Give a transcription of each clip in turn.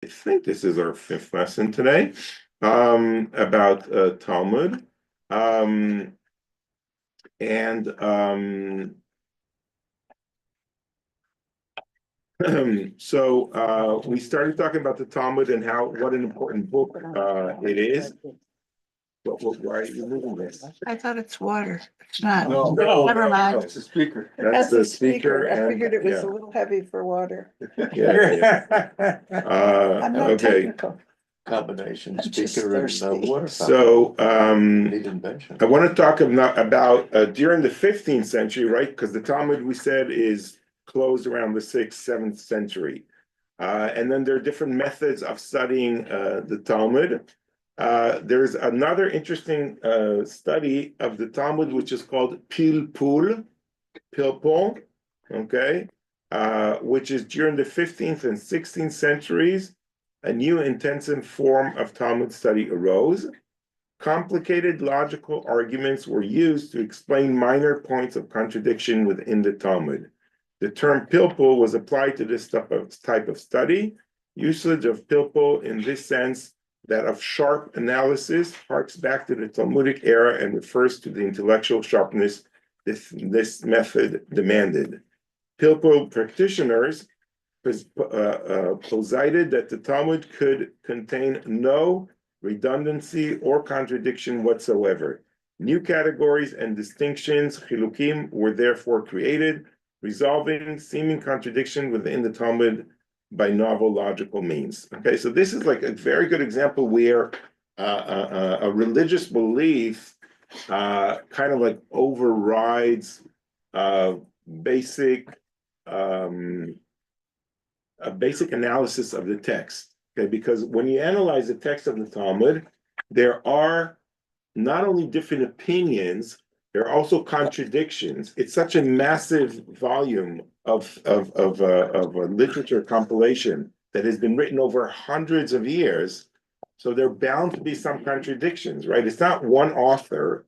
I think this is our fifth lesson today, about Talmud. Um, and so we started talking about the Talmud and what an important book it is. Why are you moving this? I thought it's water. It's not. No, Never mind. it's a speaker. That's the a speaker. I and- figured it was yeah. a little heavy for water. Yeah. I'm not Okay. technical. Combination I'm just speaker and thirsty. water. So Neat invention. I want to talk about during the 15th century, right? Because the Talmud, we said, is closed around the 6th, 7th century. And then there are different methods of studying the Talmud. There's another interesting study of the Talmud, which is called Pilpul, okay, which is during the 15th and 16th centuries, a new intensive form of Talmud study arose. Complicated logical arguments were used to explain minor points of contradiction within the Talmud. The term pilpul was applied to this type of study. Usage of pilpul in this sense, that of sharp analysis, harks back to the Talmudic era and refers to the intellectual sharpness this method demanded. Pilpul practitioners posited that the Talmud could contain no redundancy or contradiction whatsoever. New categories and distinctions, chilukim, were therefore created, resolving seeming contradiction within the Talmud by novel logical means. Okay, so this is like a very good example where a religious belief kind of like overrides basic a basic analysis of the text. Okay, because when you analyze the text of the Talmud, there are not only different opinions, there are also contradictions. It's such a massive volume of a literature compilation that has been written over hundreds of years. So there are bound to be some contradictions, right? It's not one author,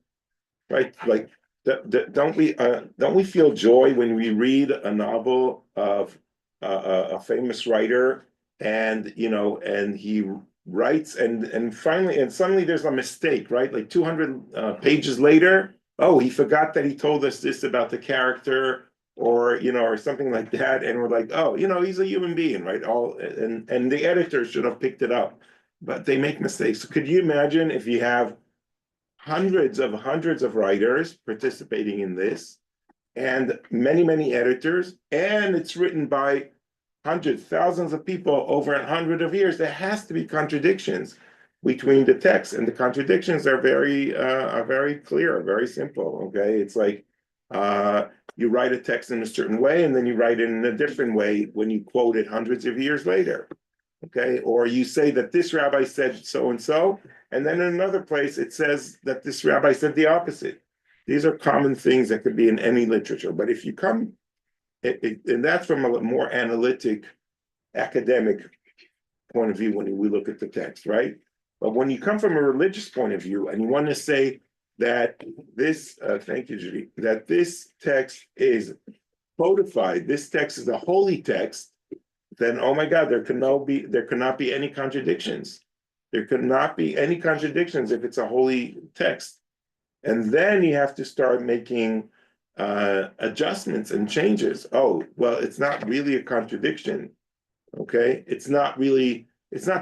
right? Like, don't we feel joy when we read a novel of a famous writer, and and he writes, and finally and suddenly there's a mistake, right? Like 200 pages later, oh, he forgot that he told us this about the character, or or something like that, and we're like, oh, he's a human being, right? And the editor should have picked it up, but they make mistakes. So could you imagine if you have hundreds of writers participating in this, and many editors, and it's written by hundreds, thousands of people over 100 years? There has to be contradictions between the texts, and the contradictions are very clear, very simple. Okay, it's like you write a text in a certain way, and then you write it in a different way when you quote it hundreds of years later. Okay, or you say that this rabbi said so and so, and then in another place it says that this rabbi said the opposite. These are common things that could be in any literature. But if you come, and that's from a more analytic, academic point of view when we look at the text, right? But when you come from a religious point of view and you want to say that this, thank you, Judy, that this text is codified, this text is a holy text, then oh my God, there cannot be any contradictions. There could not be any contradictions if it's a holy text. And then you have to start making adjustments and changes. Oh, well, it's not really a contradiction. Okay, it's not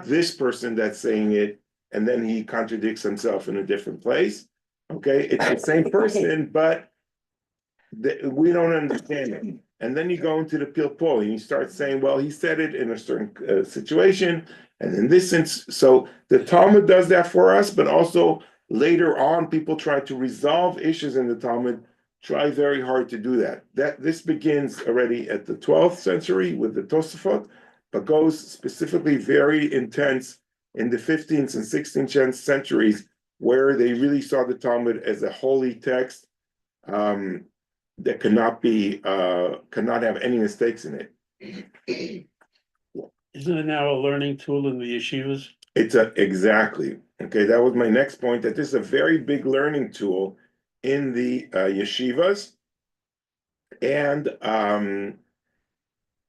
this person that's saying it, and then he contradicts himself in a different place. Okay, it's the same person, but we don't understand it. And then you go into the pilpul and you start saying, well, he said it in a certain situation, and in this sense. So the Talmud does that for us, but also later on, people try to resolve issues in the Talmud, try very hard to do that. This begins already at the 12th century with the Tosafot, but goes specifically very intense in the 15th and 16th centuries, where they really saw the Talmud as a holy text. That cannot have any mistakes in it. Isn't it now a learning tool in the yeshivas? Exactly. Okay, that was my next point, that this is a very big learning tool in the yeshivas. And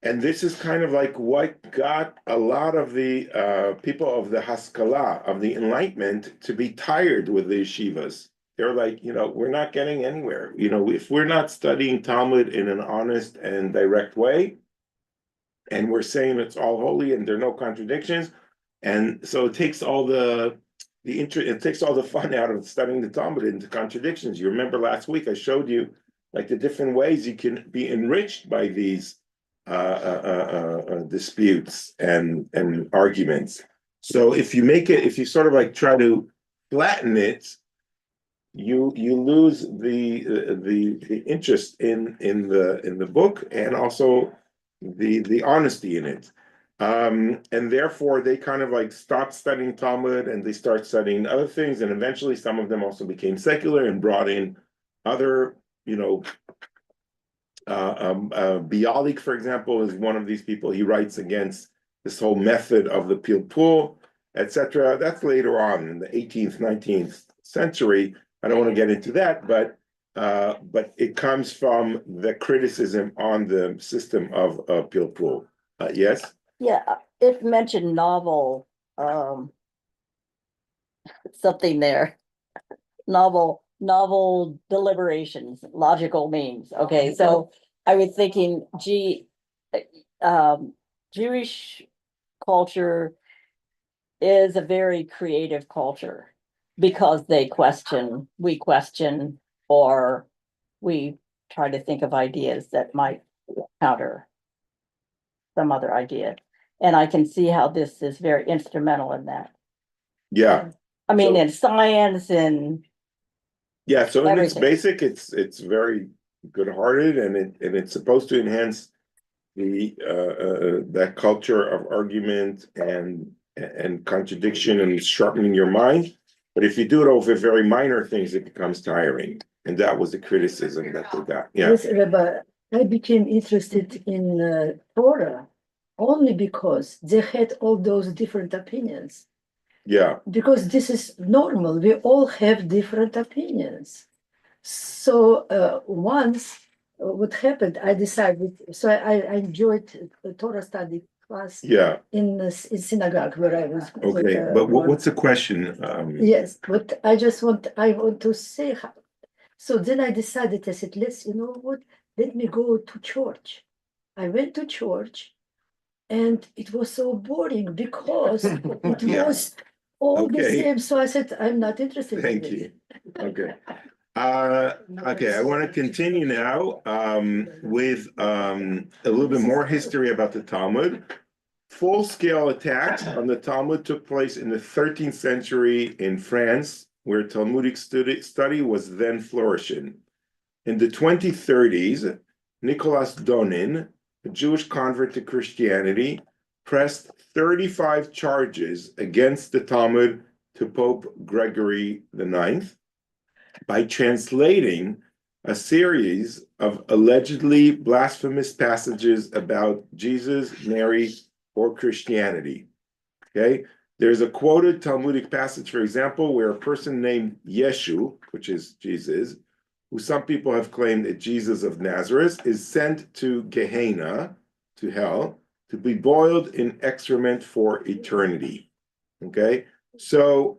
And this is kind of like what got a lot of the people of the Haskalah, of the Enlightenment, to be tired with the yeshivas. They're like, we're not getting anywhere. If we're not studying Talmud in an honest and direct way, and we're saying it's all holy and there are no contradictions, and so it takes all it takes all the fun out of studying the Talmud into contradictions. You remember last week I showed you like the different ways you can be enriched by these disputes and arguments. So if you sort of like try to flatten it, you lose the interest in the book, and also the honesty in it. And therefore they kind of like stopped studying Talmud and they start studying other things, and eventually some of them also became secular and brought in other, Bialik, for example, is one of these people. He writes against this whole method of the pilpul, etc. That's later on in the 18th, 19th century. I don't want to get into that, but it comes from the criticism on the system of pilpul. Yes? Yeah, it mentioned novel, something there. Novel deliberations, logical means. Okay, so I was thinking, Jewish culture is a very creative culture because we question, or we try to think of ideas that might counter some other idea. And I can see how this is very instrumental in that. Yeah. I mean, So- in science and Yeah, so in its Everything. basic, it's very good-hearted, and it's supposed to enhance that culture of argument and contradiction and sharpening your mind. But if you do it over very minor things, it becomes tiring. And that was the criticism that they got. Yeah. Yes, Rabbi, I became interested in Torah only because they had all those different opinions. Yeah. Because this is normal, we all have different opinions. So once what happened, I decided, so I enjoyed a Torah study class Yeah. in synagogue where I was. Okay. with, But one- what's the question? Yes, but I want to say, so then I decided, I said, you know what, let me go to church. I went to church and it was so boring because it Yeah. was all the Okay. same. So I said, I'm not interested in Thank it. you. Okay. Okay, I want to continue now with a little bit more history about the Talmud. Full-scale attacks on the Talmud took place in the 13th century in France, where Talmudic study was then flourishing. In the 2030s, Nicholas Donin, a Jewish convert to Christianity, pressed 35 charges against the Talmud to Pope Gregory IX by translating a series of allegedly blasphemous passages about Jesus, Mary, or Christianity. Okay, there's a quoted Talmudic passage, for example, where a person named Yeshu, which is Jesus, who some people have claimed that Jesus of Nazareth, is sent to Gehenna, to hell, to be boiled in excrement for eternity. Okay, so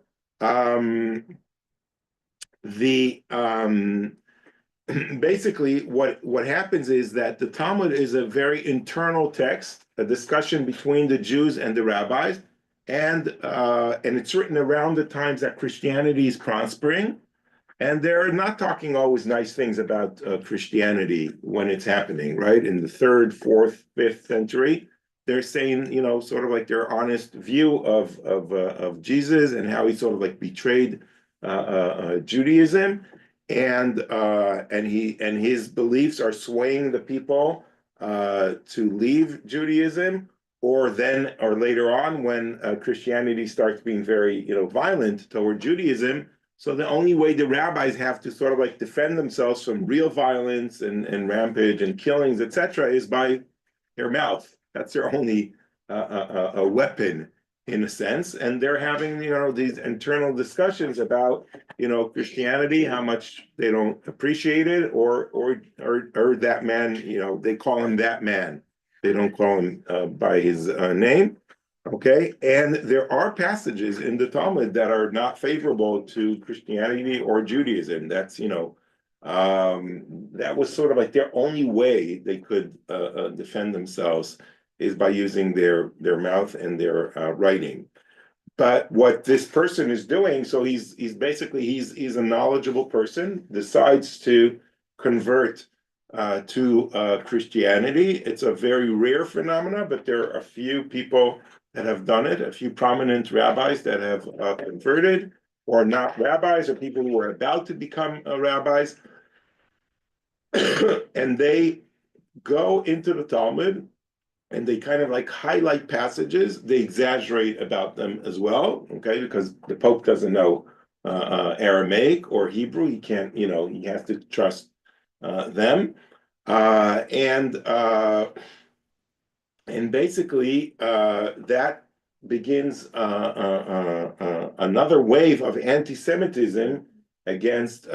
basically what happens is that the Talmud is a very internal text, a discussion between the Jews and the rabbis, and it's written around the times that Christianity is prospering, and they're not talking always nice things about Christianity when it's happening, right? In the 3rd, 4th, 5th century, they're saying, sort of like their honest view of Jesus and how he sort of like betrayed Judaism, and his beliefs are swaying the people to leave Judaism, or later on when Christianity starts being very violent toward Judaism. So the only way the rabbis have to sort of like defend themselves from real violence and rampage and killings, etc., is by their mouth. That's their only a weapon, in a sense. And they're having these internal discussions about Christianity, how much they don't appreciate it, or that man, they call him that man. They don't call him by his name. Okay, and there are passages in the Talmud that are not favorable to Christianity or Judaism. That's, that was sort of like their only way they could defend themselves is by using their mouth and their writing. But what this person is doing, so he's basically he's a knowledgeable person, decides to convert to Christianity. It's a very rare phenomena, but there are a few people that have done it, a few prominent rabbis that have converted, or not rabbis, or people who are about to become rabbis, and they go into the Talmud and they kind of like highlight passages. They exaggerate about them as well, okay? Because the Pope doesn't know Aramaic or Hebrew. He can't, he has to trust them. And basically, that begins another wave of anti-Semitism against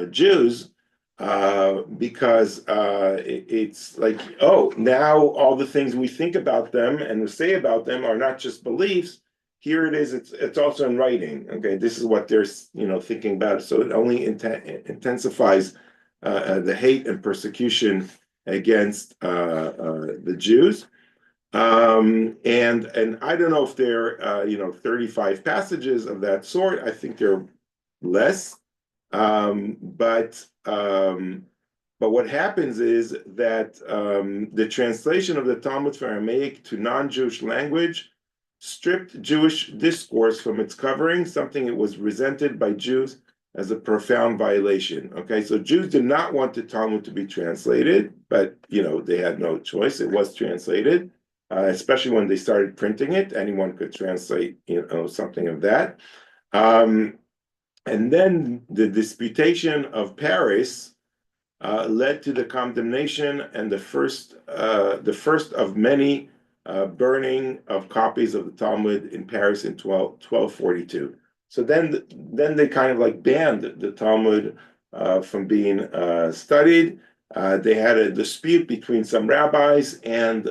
Jews, because it's like, oh, now all the things we think about them and we say about them are not just beliefs. Here it is. It's also in writing. Okay, this is what they're thinking about. So it only intensifies the hate and persecution against the Jews. And I don't know if there are 35 passages of that sort. I think there are less. But what happens is that the translation of the Talmud from Aramaic to non-Jewish language stripped Jewish discourse from its covering, something that was resented by Jews as a profound violation. Okay, so Jews did not want the Talmud to be translated, but they had no choice. It was translated, especially when they started printing it. Anyone could translate, something of that. And then the disputation of Paris led to the condemnation and the first of many burning of copies of the Talmud in Paris in 1242. So then they kind of like banned the Talmud from being studied. They had a dispute between some rabbis and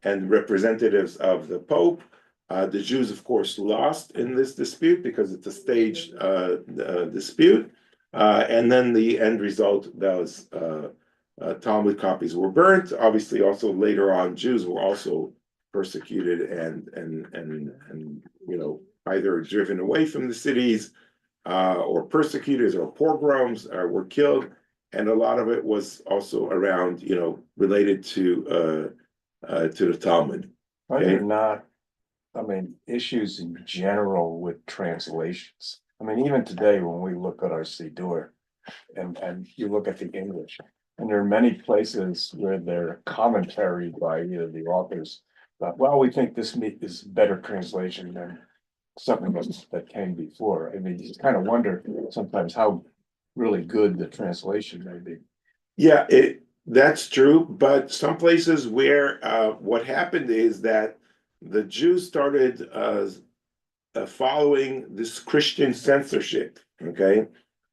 representatives of the Pope. The Jews, of course, lost in this dispute because it's a staged dispute. And then the end result was Talmud copies were burnt. Obviously, also later on, Jews were also persecuted and either driven away from the cities or persecuted, or pogroms were killed. And a lot of it was also around, related to the Talmud. Are Okay. there not, issues in general with translations? Even today, when we look at our Siddur and you look at the English, and there are many places where there are commentary by either the authors, but, well, we think this is better translation than something that came before. You just kind of wonder sometimes how really good the translation may be. Yeah, that's true. But some places where what happened is that the Jews started following this Christian censorship. Okay,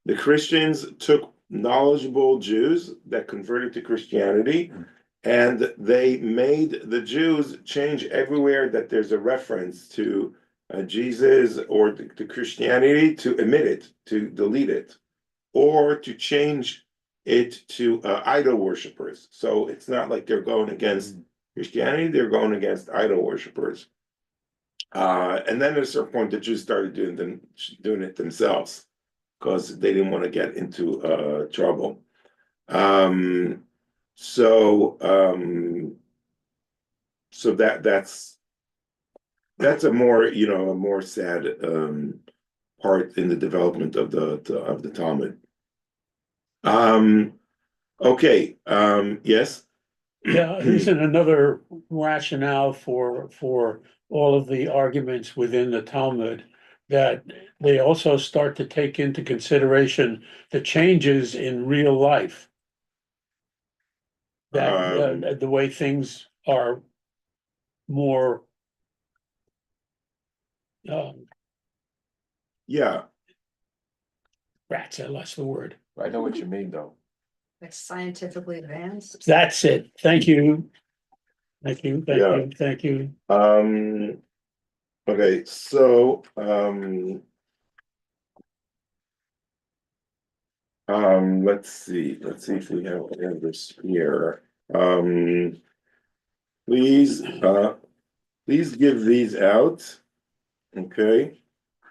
the Christians took knowledgeable Jews that converted to Christianity, and they made the Jews change everywhere that there's a reference to Jesus or to Christianity, to omit it, to delete it, or to change it to idol worshippers. So it's not like they're going against Christianity, they're going against idol worshippers. And then at a certain point, the Jews started doing it themselves because they didn't want to get into trouble. So that's a more sad part in the development of the Talmud. Okay. Yes. Yeah, isn't another rationale for all of the arguments within the Talmud that they also start to take into consideration the changes in real life? That the way things are more Yeah. rats, I lost the word. I know what you mean, though. Like scientifically advanced. That's it. Thank you. Thank you, Yeah. thank you. Okay, so, let's see if we have this here. Please, please give these out. Okay.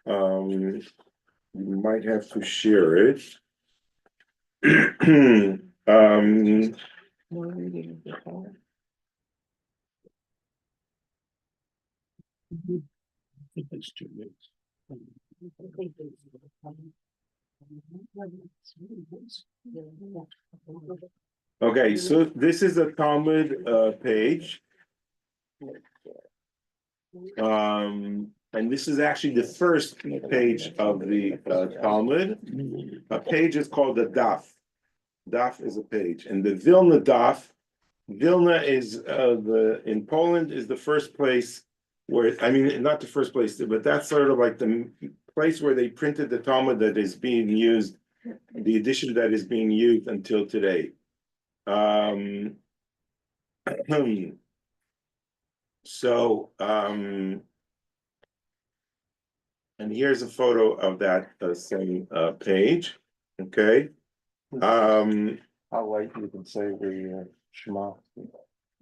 You might have to share it. Um, More reading of the Torah. I think it's 2 weeks. okay, so this is a Talmud page. And this is actually the first page of the Talmud. A page is called a daf. Daf is a page, and the Vilna daf. Vilna is in Poland is the first place where, I mean, not the first place, but that's sort of like the place where they printed the Talmud that is being used, the edition that is being used until today. So, and here's a photo of that same page. Okay. How late you can say the Shema.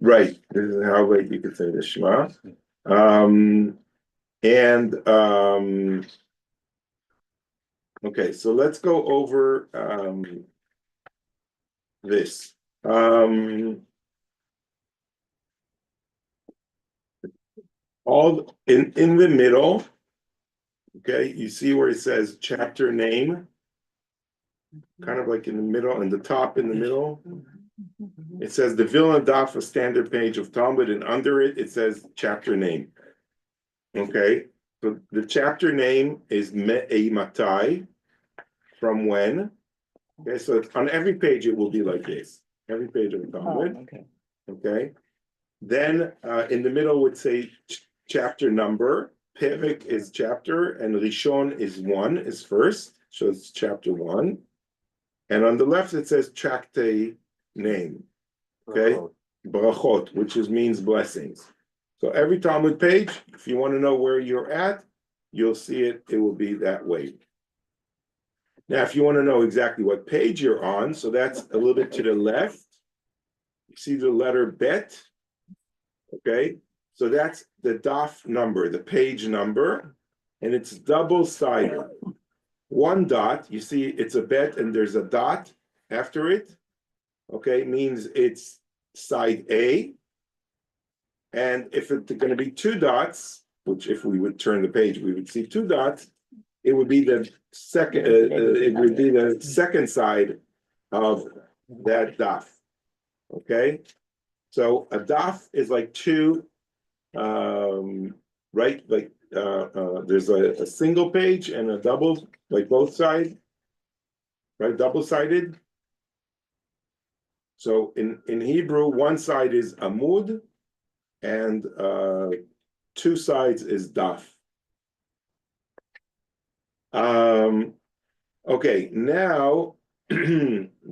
Right. This is how late you could say the Shema. Okay, so let's go over this. All in the middle, okay, you see where it says chapter name, kind of like in the middle, and the top in the middle. It says the Vilna Daf, a standard page of Talmud, and under it, it says chapter name. Okay, so the chapter name is Me'ei Matai, from when. Okay, so it's, on every page it will be like this. Every page of the Talmud. Okay. Okay. Then in the middle would say chapter number. Perek is chapter, and Rishon is one, is first. So it's chapter 1. And on the left it says tractate name. Okay. Brachot, which means blessings. So every Talmud page, if you want to know where you're at, you'll see it. It will be that way. Now, if you want to know exactly what page you're on, so that's a little bit to the left. You see the letter Bet. Okay, so that's the daf number, the page number, and it's double-sided. One dot, you see it's a bet and there's a dot after it. Okay, means it's side A. And if it's going to be 2 dots, which if we would turn the page, we would see 2 dots, it would be the second, it would be the second side of that daf. Okay, so a daf is like 2, right? Like there's a single page and a double, like both sides, right? Double-sided. So in Hebrew, one side is amud, and 2 sides is daf. Okay, now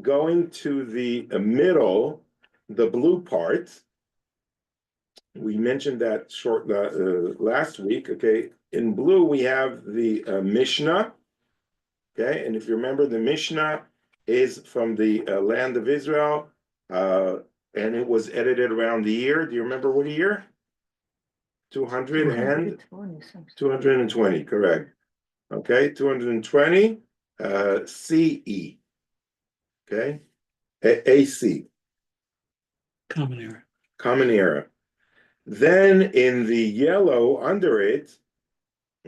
going to the middle, the blue part. We mentioned that short last week. Okay, in blue we have the Mishnah. Okay, and if you remember, the Mishnah is from the land of Israel, and it was edited around the year. Do you remember what year? 220, correct. Okay, 220 CE. Okay, AC. Common era. Then in the yellow under it,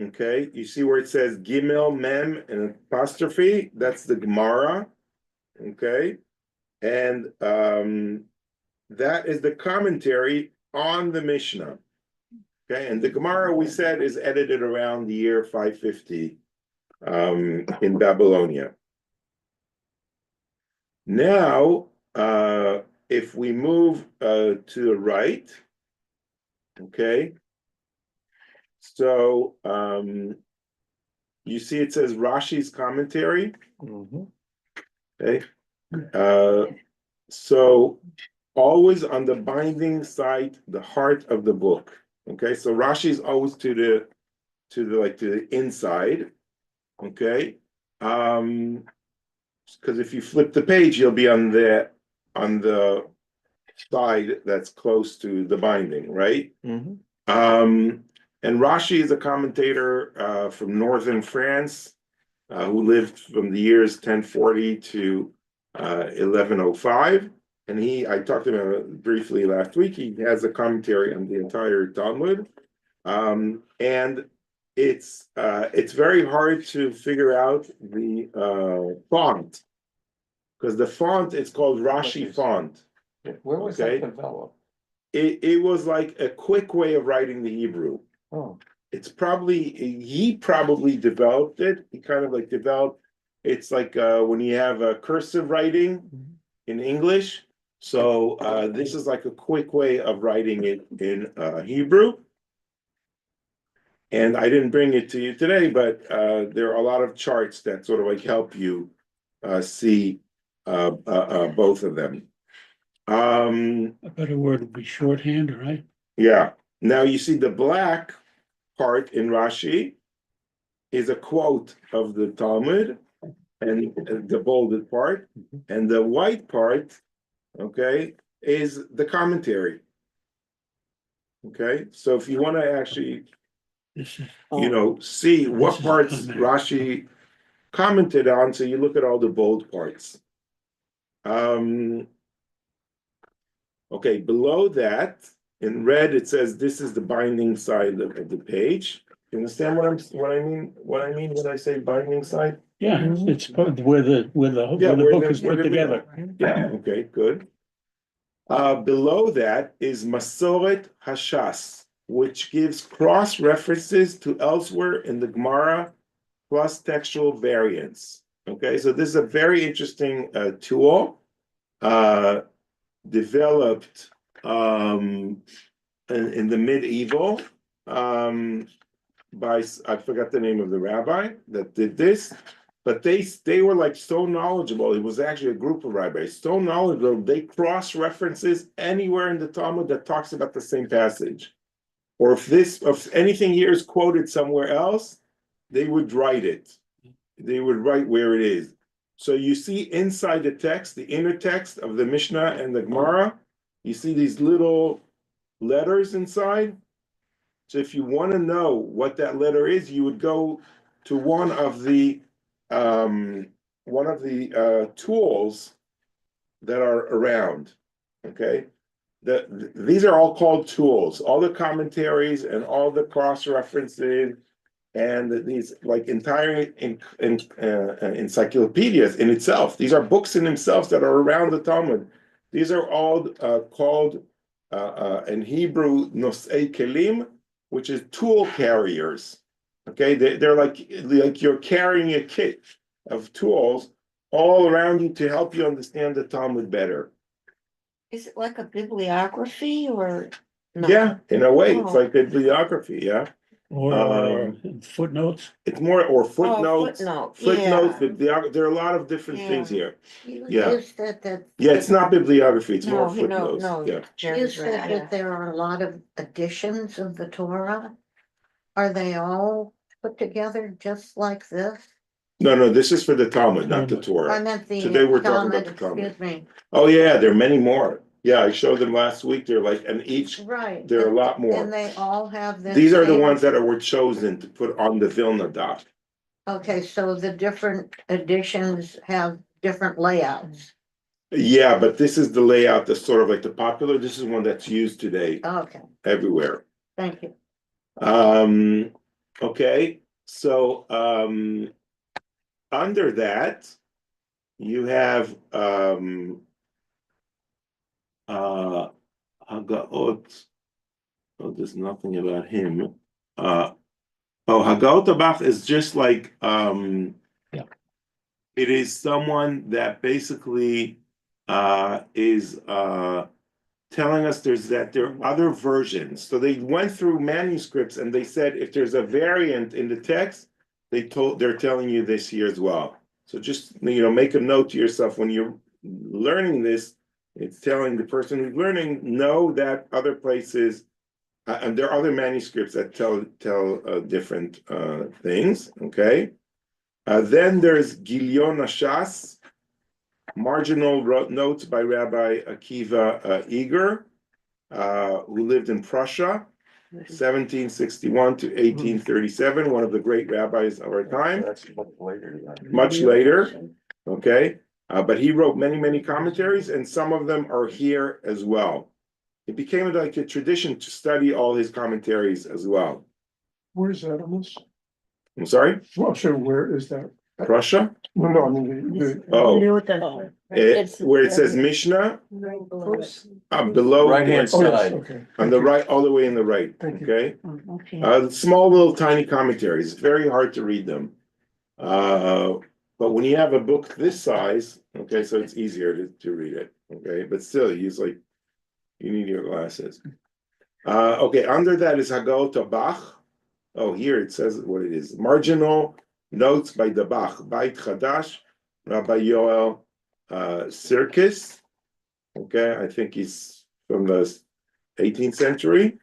okay, you see where it says Gimel, Mem, and apostrophe. That's the Gemara. Okay, and that is the commentary on the Mishnah. Okay, and the Gemara we said is edited around the year 550 in Babylonia. Now, if we move to the right, okay, so you see it says Rashi's commentary. Okay, so always on the binding side, the heart of the book. Okay, so Rashi is always to the inside. Okay, because if you flip the page, you'll be on the side that's close to the binding, right? And Rashi is a commentator from northern France who lived from the years 1040 to 1105. And I talked to him briefly last week. He has a commentary on the entire Talmud. And it's very hard to figure out the font, because the font is called Rashi font. Where was Okay. that developed? It was like a quick way of writing the Hebrew. Oh, He probably developed it. He kind of like developed, it's like when you have a cursive writing in English. So this is like a quick way of writing it in Hebrew. And I didn't bring it to you today, but there are a lot of charts that sort of like help you see both of them. A better word would be shorthand, right? Yeah. Now you see the black part in Rashi is a quote of the Talmud, and the bolded part, and the white part, okay, is the commentary. Okay, so if you want to actually, This is, see what This is parts commentary. Rashi commented on, so you look at all the bold parts. Okay, below that, in red, it says this is the binding side of the page. You understand what I mean? What I mean when I say binding side? yeah, it's where the Yeah, book is where put together. Yeah, okay, good. Below that is Masoret Hashas, which gives cross references to elsewhere in the Gemara plus textual variants. Okay, so this is a very interesting tool developed in the medieval by, I forgot the name of the rabbi that did this, but they were like so knowledgeable. It was actually a group of rabbis so knowledgeable, they cross references anywhere in the Talmud that talks about the same passage, or if anything here is quoted somewhere else, they would write it. They would write where it is. So you see inside the text, the inner text of the Mishnah and the Gemara, you see these little letters inside. So if you want to know what that letter is, you would go to one of the tools that are around. Okay, these are all called tools. All the commentaries and all the cross references and these like entire encyclopedias in itself. These are books in themselves that are around the Talmud. These are all called in Hebrew nosei kelim, which is tool carriers. Okay, they're like you're carrying a kit of tools all around you to help you understand the Talmud better. Is it like a bibliography or? No. Yeah, in a way, it's Oh. like bibliography. Yeah. Or footnotes. It's more, or footnotes. Footnote, Footnotes, yeah. there are a lot of different things Yeah. here. You Yeah. said that. Yeah, it's not bibliography, it's more No, footnotes. no. Yeah. You said that there are a lot of editions of the Torah. Are they all put together just like this? No, this is for the Talmud, not the I Torah. meant the Today we're talking Talmud, about the Talmud. excuse me. Oh, yeah, there are many more. Yeah, I showed them last week. They're like, and each, Right. there are a lot And more. they all have this. These are the same- ones that were chosen to put on the Vilna daf. Okay, so the different editions have different layouts. Yeah, but this is the layout that's sort of like the popular. This is one that's used today Okay, everywhere. thank you. Okay, so under that, you have Hagaot. Oh, there's nothing about him. Hagaot Abach is just like Yeah. It is someone that basically is telling us there are other versions. So they went through manuscripts and they said if there's a variant in the text, they're telling you this here as well. So just make a note to yourself when you're learning this, It's telling the person who's learning, know that other places, and there are other manuscripts that tell different things, okay? Then there's Gilyon Ashas, marginal notes by Rabbi Akiva Eger, who lived in Prussia, 1761 to 1837, one of the great rabbis of our time. That's much later. Much later, okay? But he wrote many, many commentaries, and some of them are here as well. It became like a tradition to study all his commentaries as well. Where's that on this? I'm sorry, Well, sure, where is that? Prussia? No, I mean, the, Oh, Oh, where it says Mishnah, below. Right-hand oh, yes, side. okay. On Thank the you. right, all the way in the right, Thank you. okay? Okay. Small little tiny commentaries, it's very hard to read them. But when you have a book this size, okay, so it's easier to read it, okay? But still, you need your glasses. Okay, under that is Haggaot Bach. Oh, here it says what it is. Marginal notes by the Bach, Beit Chadash, Rabbi Yoel Sirkis. Okay, I think he's from the 18th century.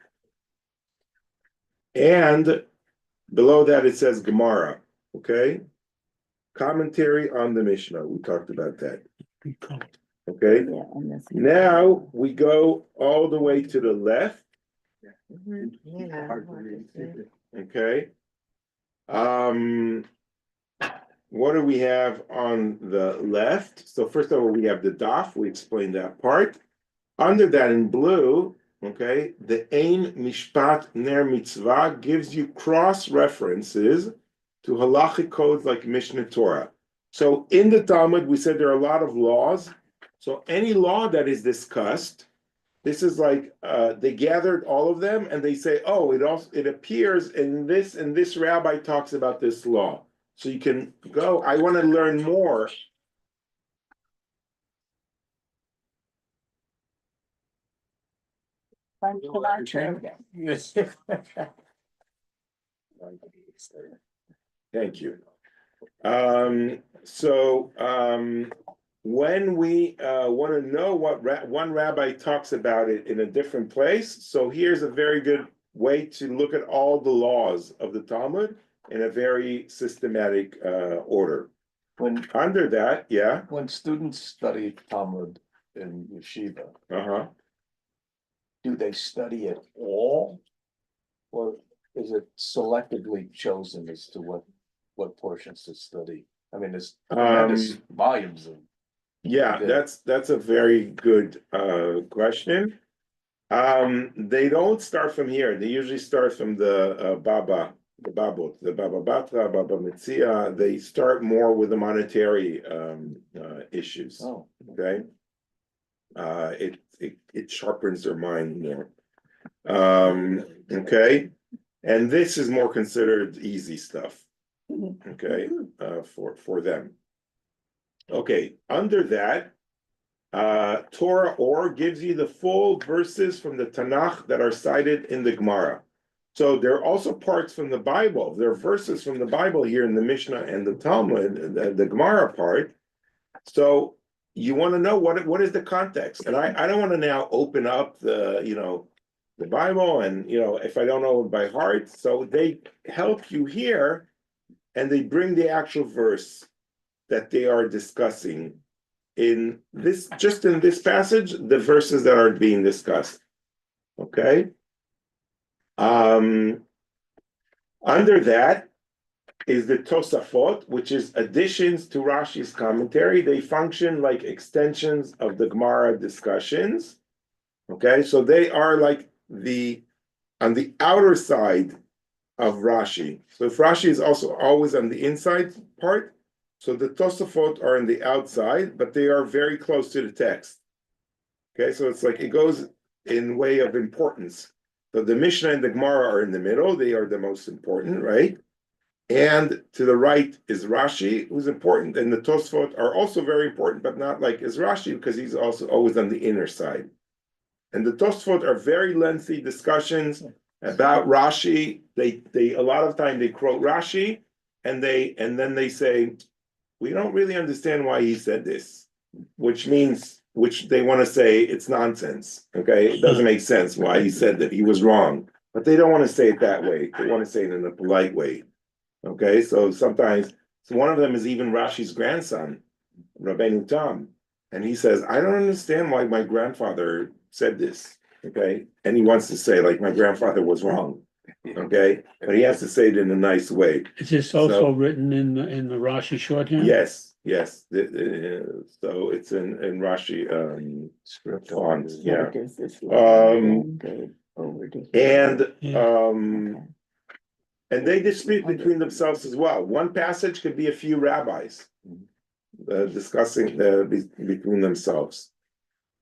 And below that it says Gemara, okay? Commentary on the Mishnah. We talked about that. Okay. yeah, and this- Now we go all the way to the left. Okay. What do we have on the left? So first of all, we have the daf. We explained that part. Under that in blue, okay, the Ein Mishpat Ner Mitzvah gives you cross references to halachic codes like Mishnah Torah. So in the Talmud, we said there are a lot of laws. So any law that is discussed, this is like they gathered all of them and they say, oh, it appears in this, and this rabbi talks about this law. So you can go, I want to learn more. Thank you. When we want to know what one rabbi talks about it in a different place, so here's a very good way to look at all the laws of the Talmud in a very systematic order. When, Under that, yeah, when students study Talmud in yeshiva, do they study it all? Or is it selectively chosen as to what portions to study? I mean, there's tremendous volumes of. yeah, that's a very good question. They don't start from here. They usually start from the Baba Batra, Baba Metzia. They start more with the monetary issues. Oh, Okay. It sharpens their mind more. Okay. And this is more considered easy stuff. Okay, for them. Okay, under that, Torah Or gives you the full verses from the Tanakh that are cited in the Gemara. So there are also parts from the Bible. There are verses from the Bible here in the Mishnah and the Talmud, the Gemara part. So you want to know what is the context. And I don't want to now open up the Bible and if I don't know it by heart. So they help you here and they bring the actual verse that they are discussing in this passage, the verses that are being discussed. Okay. Under that is the Tosafot, which is additions to Rashi's commentary. They function like extensions of the Gemara discussions. Okay, so they are like on the outer side of Rashi. So if Rashi is also always on the inside part, so the Tosafot are on the outside, but they are very close to the text. Okay, so it's like it goes in way of importance. So the Mishnah and the Gemara are in the middle, they are the most important, right? And to the right is Rashi, who's important, and the Tosfot are also very important, but not like as Rashi, because he's also always on the inner side. And the Tosfot are very lengthy discussions about Rashi. They a lot of time they quote Rashi, and then they say, we don't really understand why he said this, which means which they want to say it's nonsense, okay? It doesn't make sense why he said that, he was wrong. But they don't want to say it that way, they want to say it in a polite way. Okay, so sometimes, so one of them is even Rashi's grandson, Rabbi Tam. And he says, I don't understand why my grandfather said this, okay? And he wants to say, like, my grandfather was wrong, okay? But he has to say it in a nice way. Is this also written in the Rashi shorthand? Yes, yes. So it's in Rashi Script font, So yeah. it is this Um, line, then go over to here. And Okay. and they dispute between themselves as well. One passage could be a few rabbis discussing between themselves.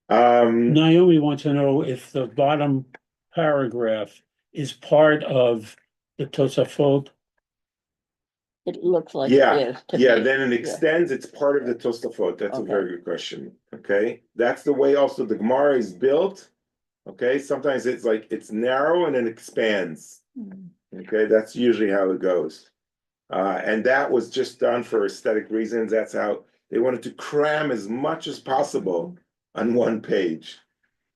Naomi wants to know if the bottom paragraph is part of the Tosafot. It looks like Yeah, it is to yeah, me. then it extends, it's part of the Tosafot. That's a Okay. very good question. Okay, that's the way also the Gemara is built. Okay, sometimes it's like it's narrow and it expands. Mm. Okay, that's usually how it goes. And that was just done for aesthetic reasons. That's how they wanted to cram as much as possible on one page.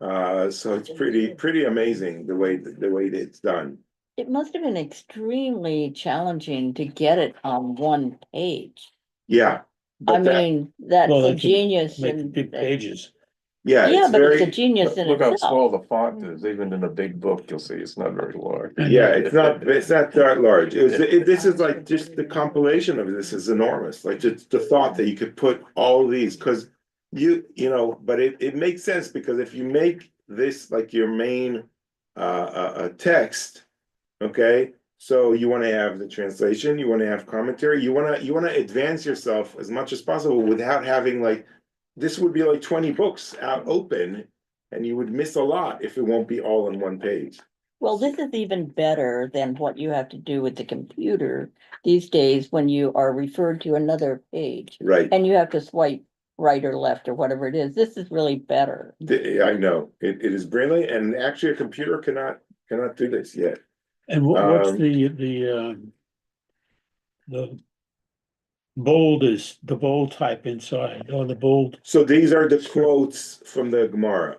So it's pretty amazing the way that it's done. It must have been extremely challenging to get it on one page. Yeah. I But that, mean, that's Well, a they could genius Make and big pages. yeah, yeah, it's but it's a very, genius in Look how small itself. the font is, even in a big book, you'll see it's not very large. yeah, it's not that large. This is like just the compilation of this is enormous. Like just the thought that you could put all these, because you know, but it makes sense because if you make this like your main text, okay, so you want to have the translation, you want to have commentary, you want to advance yourself as much as possible without having like this would be like 20 books out open, and you would miss a lot if it won't be all on one page. Well, this is even better than what you have to do with the computer these days when you are referred to another page Right. and you have to swipe right or left or whatever it is. This is really better. I know it is brilliant, and actually a computer cannot do this yet. And what's Um, the bold is the bold type inside or the bold? So these are the quotes from the Gemara.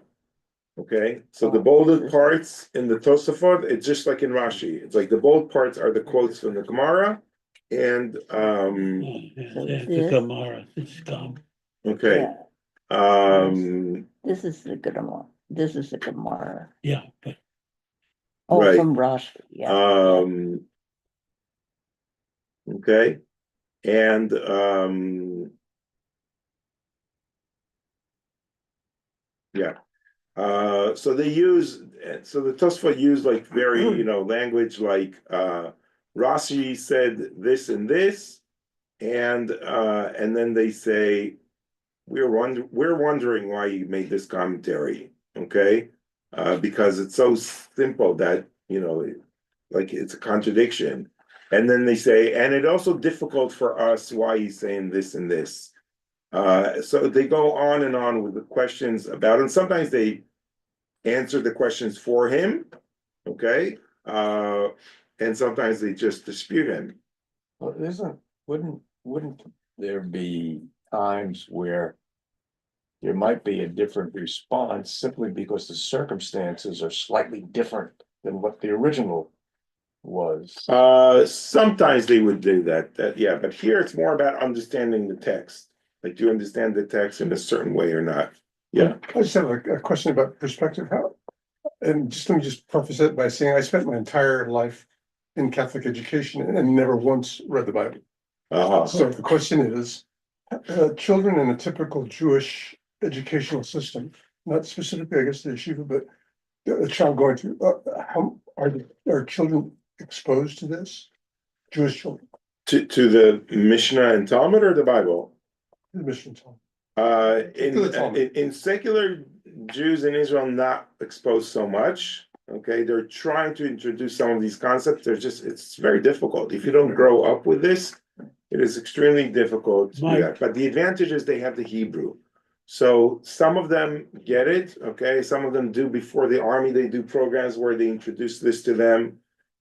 Okay, so the Oh, bolded parts in the Tosafot, it's just like in Rashi. It's like the bold parts are the quotes from the Gemara, and The Gemara, it's gone. okay, Yeah, um, this is the Gemara. This is the Gemara. Yeah, but Oh, Right. from Rashi, yeah. Okay, and yeah. So they use, so the Tosfot use like very, language like Rashi said this and this, and then they say we're wondering why you made this commentary, okay? Because it's so simple that like it's a contradiction, and then they say, and it also difficult for us why he's saying this and this. So they go on and on with the questions about, and sometimes they answer the questions for him, okay? And sometimes they just dispute him. Well, wouldn't there be times where there might be a different response simply because the circumstances are slightly different than what the original was? Sometimes they would do that, yeah, but here it's more about understanding the text. Like, do you understand the text in a certain way or not? Yeah. I just have a question about perspective. And just let me just preface it by saying I spent my entire life in Catholic education and never once read the Bible. So the question is, children in a typical Jewish educational system, not specifically, I guess, the yeshiva, but a child going through, how are children exposed to this? Jewish children, To the Mishnah and Talmud or the Bible? the mission time. In secular Jews in Israel, not exposed so much. Okay, they're trying to introduce some of these concepts. It's very difficult. If you don't grow up with this, it is extremely difficult to do that. But the advantage is they have the Hebrew. So some of them get it, okay? Some of them do before the army, they do programs where they introduce this to them.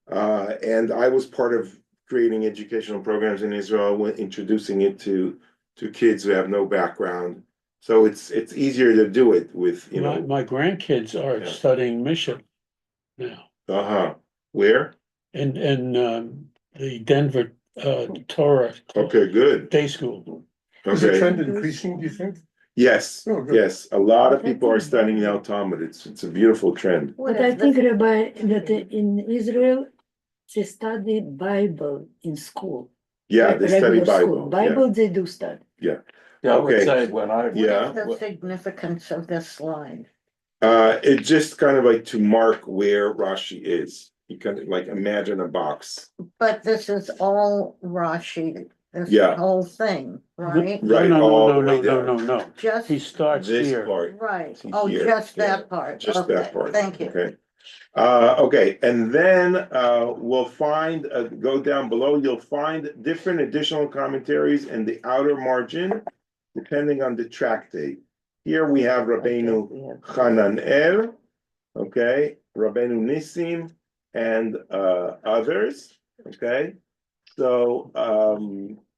And I was part of creating educational programs in Israel, introducing it to kids who have no background. So it's easier to do it with, you My, know, my grandkids are Yeah. studying Mishnah now, uh-huh, where? in the Denver, Torah Okay, good, day school. Is the okay, trend increasing, do you think? yes, Oh, good. yes, a lot of But I people are think- studying now Talmud, it's a beautiful trend. What But I is the- think, Rabbi, that in Israel, they study Bible in school. Yeah, they study Regular school. Bible, yeah, Bible they do study. Yeah, I would Okay. say when I. What Yeah. is the significance of this slide? It's just kind of like to mark where Rashi is, you can like imagine a box. But this is all Rashi, this Yeah. whole thing, right? Right, No, all no, the no, way no, down. no, no, Just, he starts This here. part, right, to oh, here, just yeah, that part, just that okay, part. thank you. Okay. Okay, and then we'll find, go down below, you'll find different additional commentaries in the outer margin, depending on the tractate. Here we have Rabbeinu Hananel, okay, Rabbeinu Nissim, and others, okay? So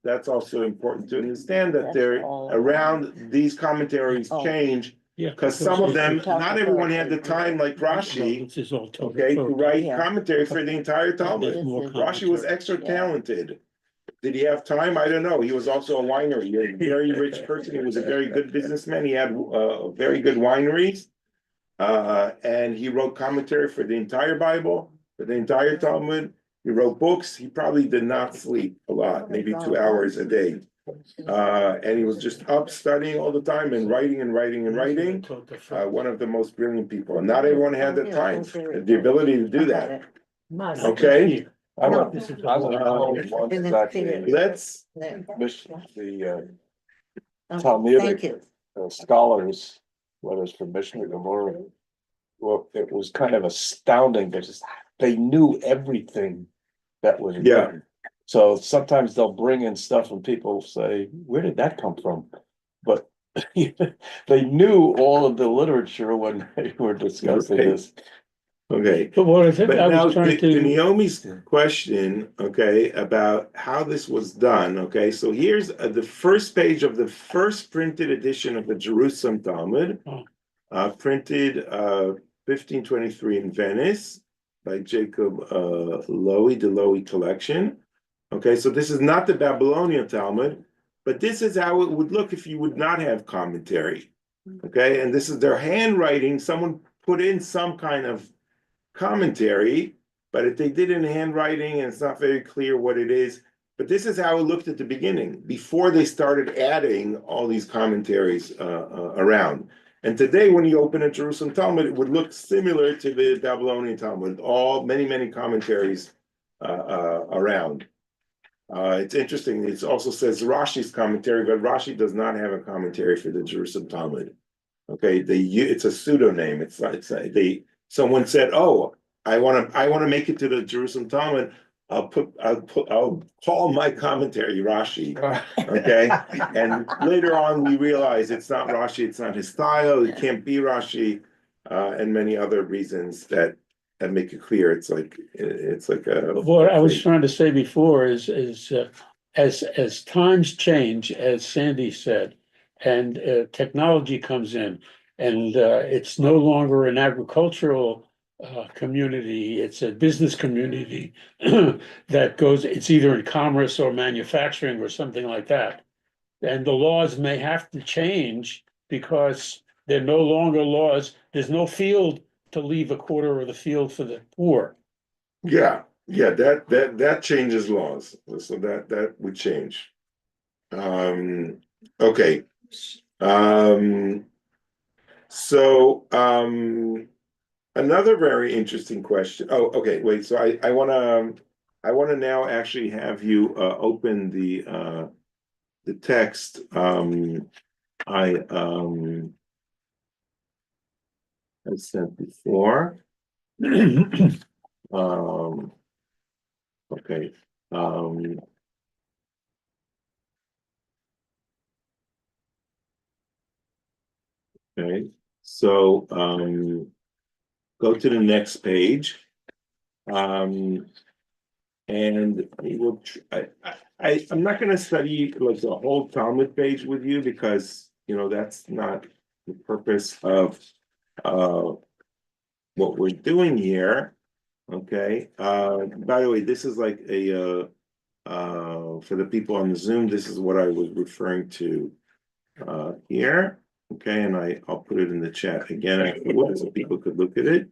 that's also important to understand that they're around, these commentaries Oh. change, Yeah. because some of them, Talk about not everyone had the time like Well, Rashi, this is all Torah. okay, to write Yeah. commentary for the entire There's Talmud. more Rashi was commentary. extra Yeah. talented. Did he have time? I don't know. He was also a winery. He was a very rich person. He was a very good businessman. He had very good wineries. And he wrote commentary for the entire Bible, for the entire Talmud. He wrote books. He probably did not sleep a lot, maybe 2 hours a day. And he was just up studying all the time and writing and writing and writing. One of the most brilliant people. And not everyone had the time, the ability to do that. Mas. Okay, I No. was told once Didn't that see it. let's, There. the Okay, Talmudic thank you. scholars, whether it's from Mishnah or Gemara, well, it was kind of astounding because they knew everything that was Yeah. written. So sometimes they'll bring in stuff and people say, where did that come from? But they knew all of the literature when they were discussing Okay. this. okay. But what I think But I now, was trying to to, Naomi's question, okay, about how this was done, okay, so here's the first page of the first printed edition of the Jerusalem Talmud, printed 1523 in Venice by Jacob Lowy, the Lowy collection. Okay, so this is not the Babylonian Talmud, but this is how it would look if you would not have commentary. Okay, and this is their handwriting. Someone put in some kind of commentary, but if they did it in handwriting and it's not very clear what it is, but this is how it looked at the beginning, before they started adding all these commentaries around. And today, when you open a Jerusalem Talmud, it would look similar to the Babylonian Talmud, all many commentaries around. It's interesting, it also says Rashi's commentary, but Rashi does not have a commentary for the Jerusalem Talmud. Okay, it's a pseudonym, someone said, "Oh, I want to make it to the Jerusalem Talmud. I'll call my commentary Rashi." Okay, and later on we realize it's not Rashi, it's not his style, it can't be Rashi, and many other reasons that make it clear. It's like a. what I was trying to say before is as times change, as Sandy said, and technology comes in, and it's no longer an agricultural community, it's a business community that goes, it's either in commerce or manufacturing or something like that. And the laws may have to change because they're no longer laws. There's no field to leave a quarter of the field for the poor. Yeah, that changes laws, so that would change. Okay. So another very interesting question. Oh, okay, wait, so I wanna now actually have you open the text I sent before. Okay. Okay, so go to the next page. And we will I'm not gonna study like the whole Talmud page with you because that's not the purpose of what we're doing here. Okay, by the way, this is like a for the people on the Zoom, this is what I was referring to here. Okay, and I'll put it in the chat again afterwards so people could look at it.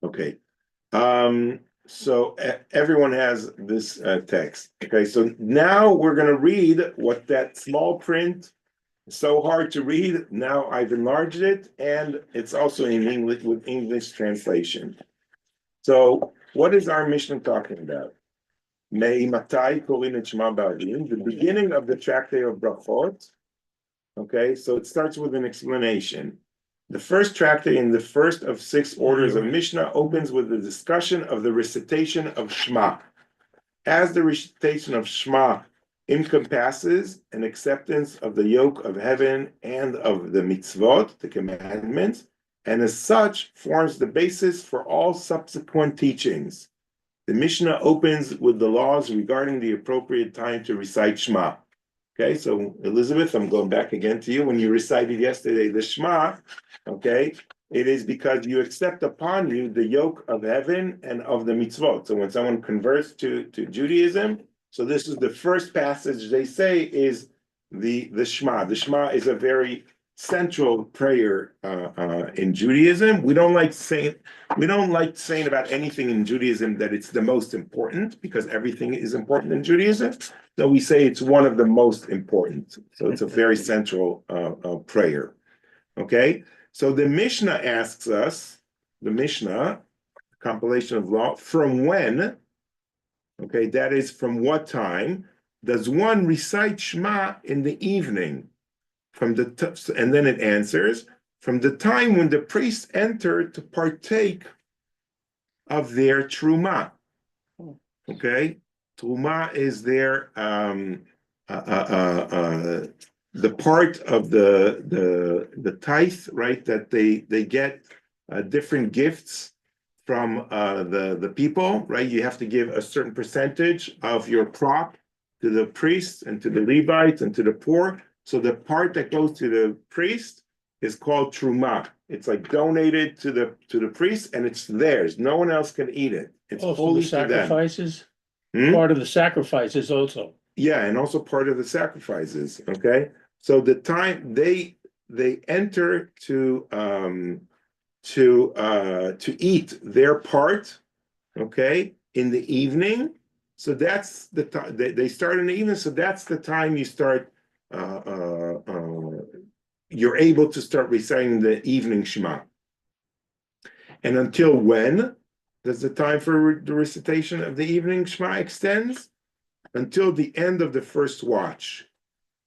Okay. So everyone has this text. Okay, so now we're going to read what that small print is so hard to read. Now I've enlarged it, and it's also in English with English translation. So what is our Mishnah talking about? The beginning of the tractate of Brachot. Okay, so it starts with an explanation. The first tractate in the first of 6 orders of Mishnah opens with the discussion of the recitation of Shema. As the recitation of Shema encompasses an acceptance of the yoke of heaven and of the mitzvot, the commandments, and as such forms the basis for all subsequent teachings. The Mishnah opens with the laws regarding the appropriate time to recite Shema. Okay, so Elizabeth, I'm going back again to you. When you recited yesterday the Shema, okay, it is because you accept upon you the yoke of heaven and of the mitzvot. So when someone converts to Judaism, so this is the first passage they say is the Shema. The Shema is a very central prayer in Judaism. We don't like saying about anything in Judaism that it's the most important, because everything is important in Judaism. So we say it's one of the most important. So it's a very central prayer. Okay, so the Mishnah asks us, the Mishnah, compilation of law, from when, okay, that is from what time, does one recite Shema in the evening? And then it answers, from the time when the priests enter to partake of their truma. Okay, truma is their the part of the tithe, right? That they get different gifts from the people, right? You have to give a certain percentage of your crop to the priests and to the Levites and to the poor. So the part that goes to the priest is called truma. It's like donated to the priest, and it's theirs. No one else can eat it. It's holy to them. Sacrifices. Part of the sacrifices also. Yeah, and also part of the sacrifices. Okay, so the time they enter to eat their part, okay, in the evening. So that's the time they start in the evening. So that's the time you start. You're able to start reciting the evening Shema. And until when does the time for the recitation of the evening Shema extends? Until the end of the first watch.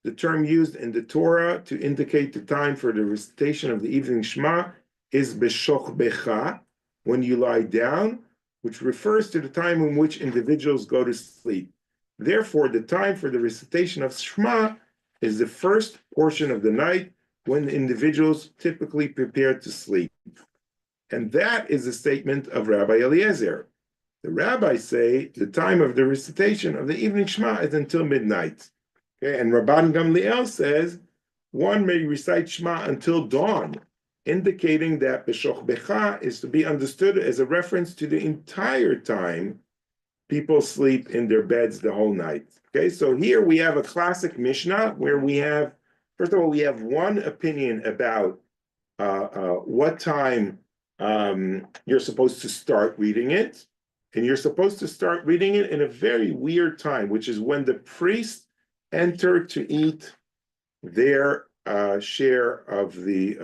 The term used in the Torah to indicate the time for the recitation of the evening Shema is beshoch becha, when you lie down, which refers to the time in which individuals go to sleep. Therefore, the time for the recitation of Shema is the first portion of the night, when the individuals typically prepare to sleep. And that is the statement of Rabbi Eliezer. The rabbis say the time of the recitation of the evening Shema is until midnight. Okay, and Rabban Gamliel says one may recite Shema until dawn, indicating that Beshoch Becha is to be understood as a reference to the entire time people sleep in their beds the whole night. Okay, so here we have a classic Mishnah where we have, first of all, we have one opinion about what time you're supposed to start reading it. And you're supposed to start reading it in a very weird time, which is when the priests enter to eat their share of the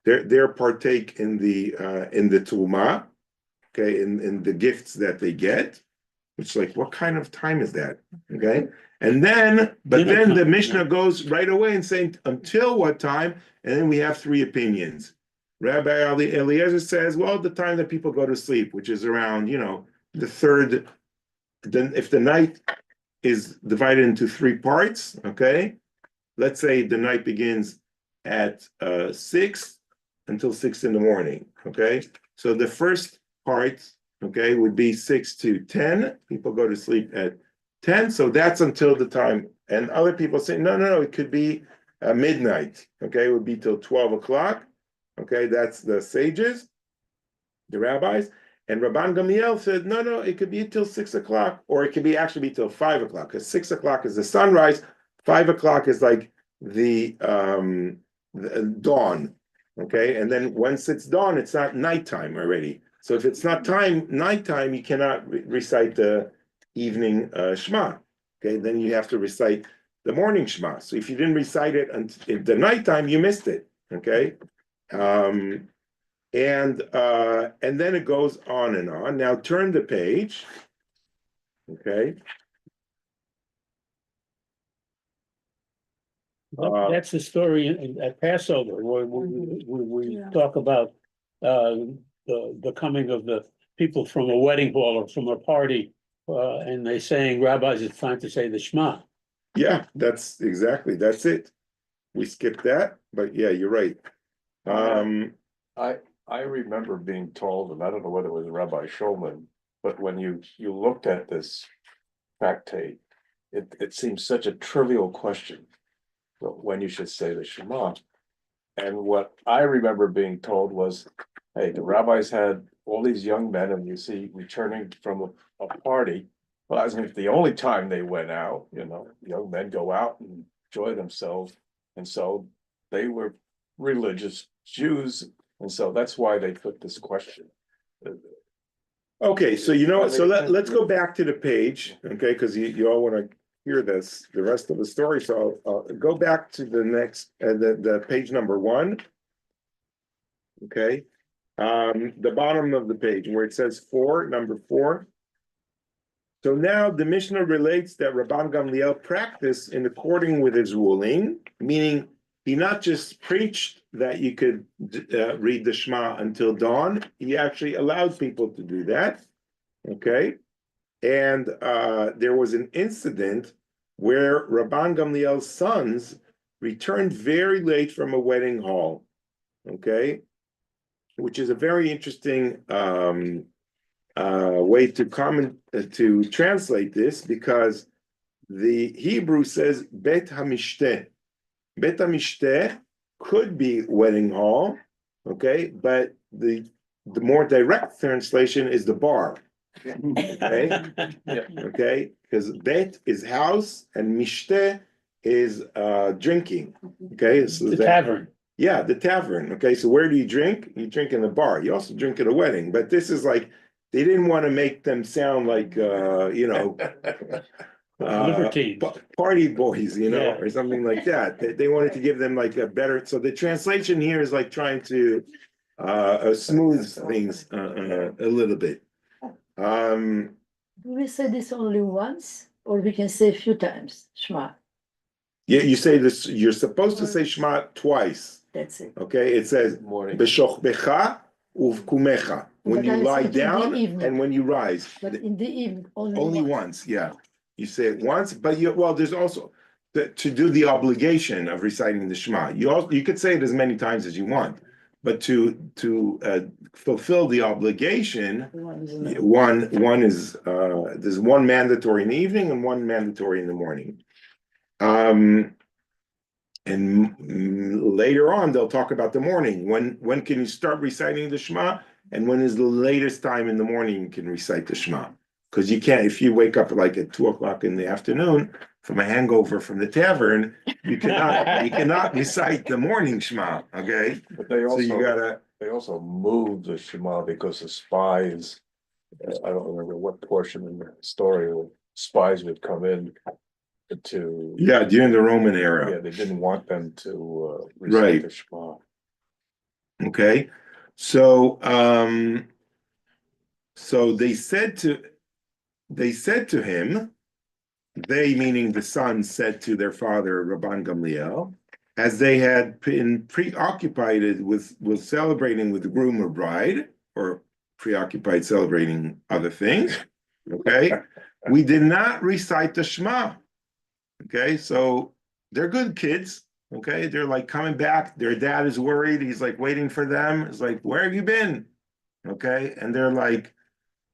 their partake in the Truma, okay, in the gifts that they get. Which, like, what kind of time is that? Okay, and then the Mishnah goes right away and saying until what time, and then we have 3 opinions. Rabbi Eliezer says, well, the time that people go to sleep, which is around, the third, then if the night is divided into 3 parts, okay, let's say the night begins at 6 until 6 in the morning, okay? So the first part okay, would be 6 to 10. People go to sleep at 10, so that's until the time. And other people say, no, it could be midnight, okay, it would be till 12 o'clock. Okay, that's the sages, the rabbis. And Rabban Gamliel said, no, it could be till 6 o'clock, or it could be actually be till 5 o'clock, because 6 o'clock is the sunrise, 5 o'clock is like the dawn. Okay, and then once it's dawn, it's not nighttime already. So if it's not nighttime, you cannot recite the evening Shema. Okay, then you have to recite the morning Shema. So if you didn't recite it until the nighttime, you missed it. Okay, and then it goes on and on. Now turn the page. Okay. That's the story at Passover, where we talk about the coming of the people from a wedding hall or from a party, and they saying, rabbis, it's time to say the Shema. Yeah, that's it. We skipped that, but yeah, you're right. I remember being told, and I don't know whether it was Rabbi Shulman, but when you looked at this tractate, it seems such a trivial question. When you should say the Shema. And what I remember being told was, hey, the rabbis had all these young men, and you see returning from a party. Well, as if the only time they went out, young men go out and enjoy themselves. And so they were religious Jews. And so that's why they put this question. Okay, so so let's go back to the page, okay, because you all want to hear the rest of the story. So I'll go back to the next, the page number 1. Okay, the bottom of the page where it says 4, number 4. So now the Mishnah relates that Rabban Gamliel practiced in according with his ruling, meaning he not just preached that you could read the Shema until dawn, he actually allowed people to do that. Okay. And there was an incident where Rabban Gamliel's sons returned very late from a wedding hall, okay, which is a very interesting way to translate this, because the Hebrew says Bet HaMishteh. Bet HaMishteh could be wedding hall, okay, but the more direct translation is the bar. Okay, okay, because bet is house and mishteh is drinking. Okay, so The tavern. Yeah, the tavern. Okay, so where do you drink? You drink in the bar. You also drink at a wedding, but this is like they didn't want to make them sound like Libertines. Party boys, Yeah. or something like that. They wanted to give them like a better. So the translation here is like trying to smooth things a little bit. Do we say this only once, or we can say a few times, Shema? Yeah, you say this, you're supposed to say Shema twice. That's it. Okay, it says Beshochbecha uvkumecha, when But you I lie say it in the down evening. and when you rise. But in the evening, Only once, yeah. You say it once, but there's also to do the obligation of reciting the Shema. You could say it as many times as you want, but to fulfill the obligation, one is there's one mandatory in the evening and one mandatory in the morning. And later on they'll talk about the morning. When can you start reciting the Shema, and when is the latest time in the morning you can recite the Shema? Because you can't, if you wake up like at 2 o'clock in the afternoon from a hangover from the tavern, you cannot recite the morning Shema. Okay, But they also, so you gotta. they also moved the Shema because the spies, I don't remember what portion in the story, spies would come in to. Yeah, during the Roman era. Yeah, they didn't want them to recite the Shema. Okay, so they said to him, they meaning the sons said to their father Rabban Gamliel, as they had been preoccupied with celebrating with the groom or bride, or preoccupied celebrating other things. Okay, we did not recite the Shema. Okay, so they're good kids. Okay, they're like coming back. Their dad is worried. He's like waiting for them. It's like, where have you been? Okay, and they're like,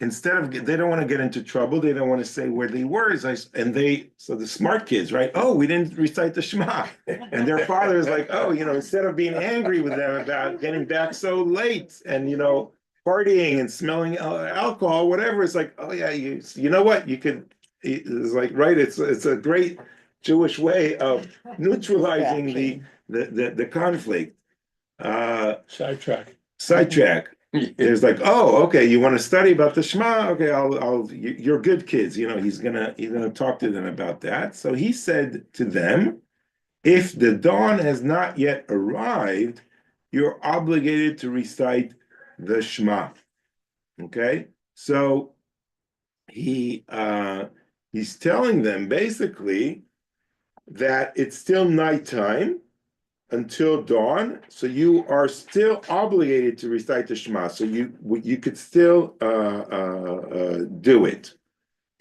instead of, they don't want to get into trouble, they don't want to say where they were, so the smart kids, right? Oh, we didn't recite the Shema. And their father is like, oh, instead of being angry with them about getting back so late and, partying and smelling alcohol, whatever, it's like, oh yeah, you know what, you could, it's like, right, it's a great Jewish way of neutralizing the conflict. Sidetrack. There's like, oh, okay, you want to study about the Shema? Okay, you're good kids. He's gonna talk to them about that. So he said to them, if the dawn has not yet arrived, you're obligated to recite the Shema. Okay, so he's telling them basically that it's still nighttime until dawn, so you are still obligated to recite the Shema. So you could still do it.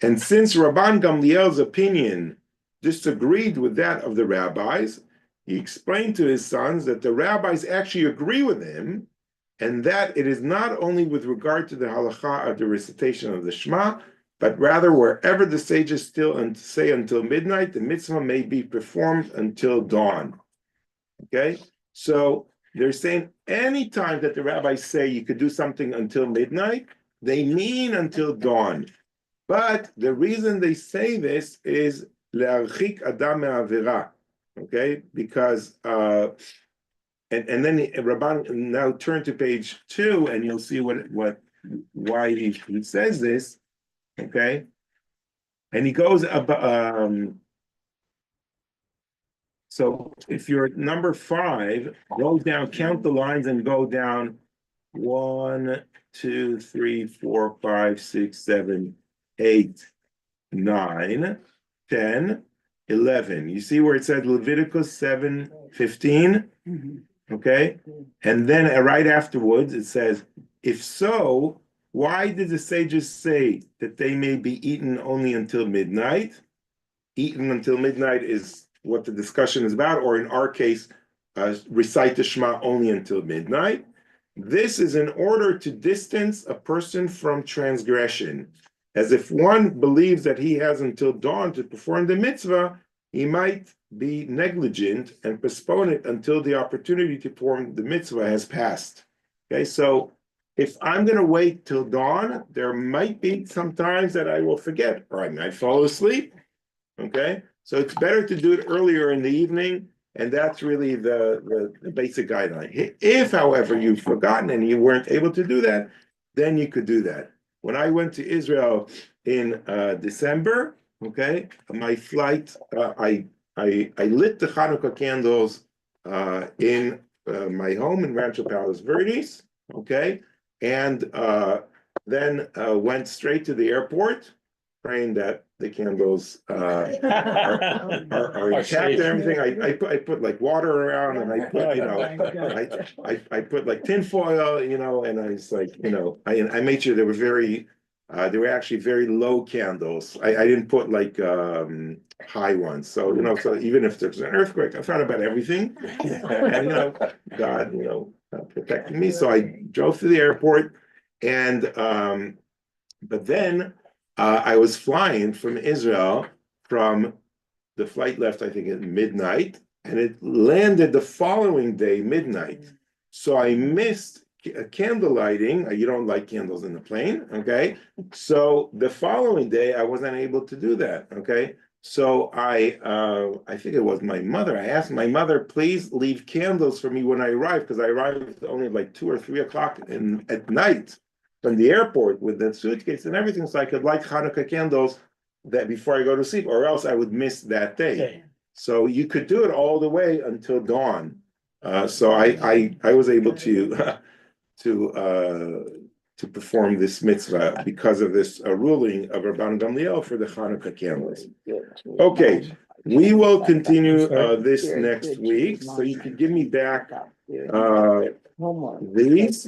And since Rabban Gamliel's opinion disagreed with that of the rabbis, he explained to his sons that the rabbis actually agree with him, and that it is not only with regard to the halacha of the recitation of the Shema, but rather wherever the sages still say until midnight, the mitzvah may be performed until dawn. Okay, so they're saying any time that the rabbis say you could do something until midnight, they mean until dawn. But the reason they say this is le'archik adam me'avera. Okay, because and then Rabban, now turn to page 2 and you'll see why he says this. Okay, and he goes about. So if you're at number 5, go down, count the lines and go down 1, 2, 3, 4, 5, 6, 7, 8, 9, 10, 11. You see where it said Leviticus 7:15? Okay. And then right afterwards it says, if so, why did the sages say that they may be eaten only until midnight? Eaten until midnight is what the discussion is about, or in our case, recite the Shema only until midnight. This is in order to distance a person from transgression, as if one believes that he has until dawn to perform the mitzvah, he might be negligent and postpone it until the opportunity to perform the mitzvah has passed. Okay, so if I'm going to wait till dawn, there might be some times that I will forget, or I might fall asleep. Okay, so it's better to do it earlier in the evening, and that's really the basic guideline. If, however, you've forgotten and you weren't able to do that, then you could do that. When I went to Israel in December, okay, my flight, I lit the Hanukkah candles in my home in Rancho Palos Verdes, okay, and then went straight to the airport, praying that the candles are intact and everything. I put like water around, and I put I put like tinfoil, and I was like, I made sure they were actually very low candles. I didn't put like high ones. So so even if there's an earthquake, I thought about everything, and God protected me. So I drove to the airport, and but then. I was flying from Israel the flight left, I think, at midnight, and it landed the following day, midnight. So I missed candle lighting. You don't light candles in the plane, okay? So the following day, I wasn't able to do that, okay? So I think it was my mother. I asked my mother, please leave candles for me when I arrive, because I arrived only like 2 or 3 o'clock at night from the airport with the suitcase and everything, so I could light Hanukkah candles that before I go to sleep, or else I would miss that day. So you could do it all the way until dawn. So I was able to perform this mitzvah because of this ruling of Rabban Gamliel for the Hanukkah candles. Okay, we will continue this next week. So you can give me back these.